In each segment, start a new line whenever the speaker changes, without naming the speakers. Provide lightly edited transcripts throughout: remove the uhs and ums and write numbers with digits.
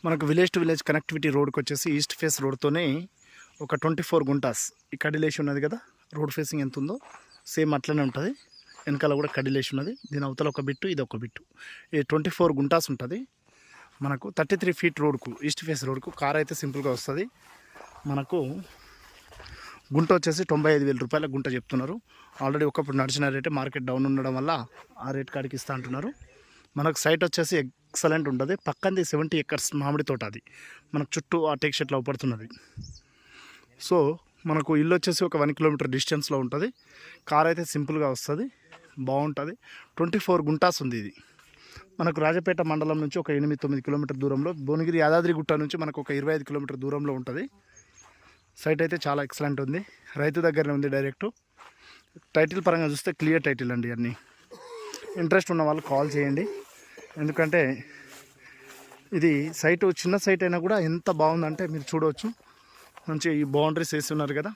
మనకు village to village connectivity రోడ్కి వచ్చేసి ఈస్ట్ ఫేస్ రోడ్తోనే ఒక 24 గుంటాస్ ఈ కడిలేసి ఉన్నది కదా. రోడ్ ఫేసింగ్ ఎంత ఉందో సేమ్ అట్లనే ఉంటుంది. వెనకాల కూడా కడిలేసి ఉన్నది. దీని అవతల ఒక బిట్టు, ఇది ఒక బిట్టు. ఇది 24 గుంటాస్ ఉంటుంది. మనకు 33 ఫీట్ రోడ్కు, ఈస్ట్ ఫేస్ రోడ్కు కార్ అయితే సింపుల్గా వస్తుంది. మనకు గుంట వచ్చేసి 95,000 రూపాయల గుంట చెప్తున్నారు. ఆల్రెడీ ఒకప్పుడు నడిచిన రేటే మార్కెట్ డౌన్ ఉండడం వల్ల ఆ రేట్ కాడికి ఇస్తా అంటున్నారు. మనకు సైట్ వచ్చేసి ఎక్సలెంట్ ఉంటుంది. పక్కంది 70 ఎకర్స్ మామిడి తోట. అది మనకు చుట్టూ ఆ టేక్ షెట్లో పడుతున్నది. సో మనకు ఇల్లు వచ్చేసి ఒక 1 కిలోమీటర్ డిస్టెన్స్లో ఉంటుంది. కార్ అయితే సింపుల్గా వస్తుంది, బాగుంటుంది. 24 గుంటాస్ ఉంది. ఇది మనకు రాజపేట మండలం నుంచి ఒక 8-9 కిలోమీటర్ దూరంలో, భువనగిరి యాదాద్రి గుట్ట నుంచి మనకు ఒక 25 కిలోమీటర్ దూరంలో ఉంటుంది. సైట్ అయితే చాలా ఎక్సలెంట్ ఉంది. రైతు దగ్గరనే ఉంది డైరెక్టు. టైటిల్ పరంగా చూస్తే క్లియర్ టైటిల్ అండి. అన్నీ ఇంట్రెస్ట్ ఉన్న వాళ్ళు కాల్ చేయండి. ఎందుకంటే ఇది సైటు చిన్న సైట్ అయినా కూడా ఎంత బాగుందంటే మీరు చూడవచ్చు. మంచి ఈ బౌండరీస్ వేసి ఉన్నారు కదా.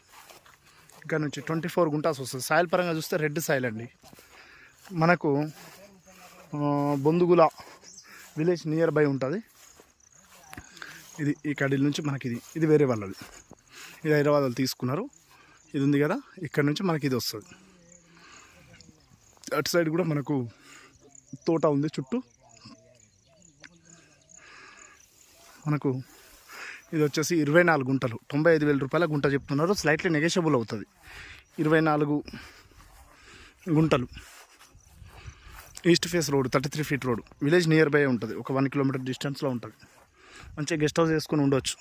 ఇక్కడ నుంచి 24 గుంటాస్ వస్తుంది. సాయిల్ పరంగా చూస్తే రెడ్ సాయిల్ అండి. మనకు బొందుగుల విలేజ్ నియర్ బై ఉంటుంది. ఇది ఈ కడిల నుంచి మనకి ఇది వేరే వాళ్ళది. ఇది హైదరాబాద్ వాళ్ళు తీసుకున్నారు. ఇది ఉంది కదా, ఇక్కడ నుంచి మనకి ఇది వస్తుంది. అటు సైడ్ కూడా మనకు తోట ఉంది చుట్టూ. మనకు ఇది వచ్చేసి 24 గుంటలు, 95,000 రూపాయల గుంట చెప్తున్నారు. స్లైట్లీ నెగోషియబుల్ అవుతుంది. 24 గుంటలు, east face road, 33 feet road, village near by ఉంటుంది. ఒక 1 కిలోమీటర్ డిస్టెన్స్లో ఉంటుంది. మంచిగా గెస్ట్ హౌస్ వేసుకొని ఉండవచ్చు.